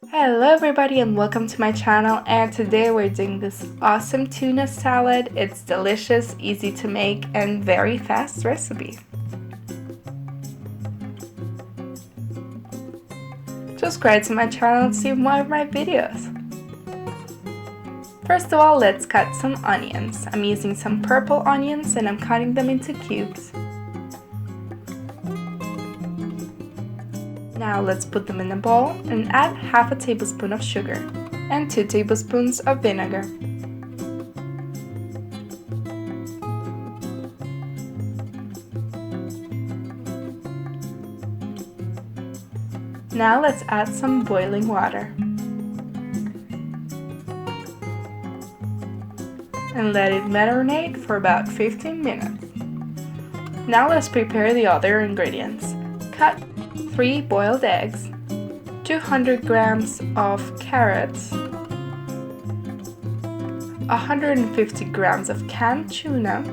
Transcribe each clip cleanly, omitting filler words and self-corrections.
Hello everybody and welcome to my channel, and today we're doing this awesome tuna salad. It's delicious, easy to make, and very fast recipe. Subscribe to my channel to see more of my videos. First of all, let's cut some onions. I'm using some purple onions and I'm cutting them into cubes. Now let's put them in a bowl and add half a tablespoon of sugar and 2 tablespoons of vinegar. Now let's add some boiling water and let it marinate for about 15 minutes. Now let's prepare the other ingredients. Cut 3 boiled eggs, 200 grams of carrots, 150 grams of canned tuna,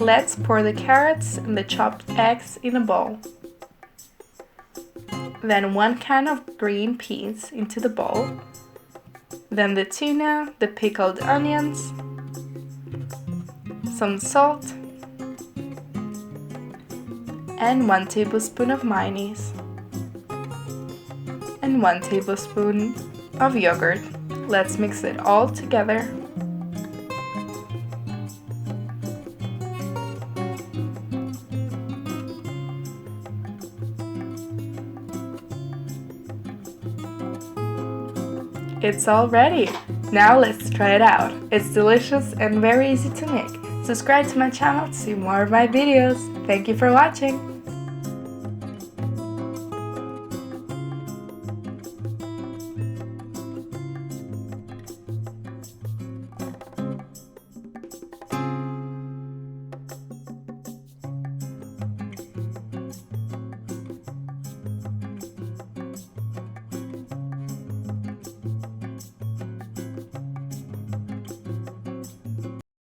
let's pour the carrots and the chopped eggs in a bowl. Then 1 can of green peas into the bowl. Then the tuna, the pickled onions, some salt, and 1 tablespoon of mayonnaise, and 1 tablespoon of yogurt. Let's mix it all together. It's all ready! Now let's try it out. It's delicious and very easy to make. Subscribe to my channel to see more of my videos. Thank you for watching!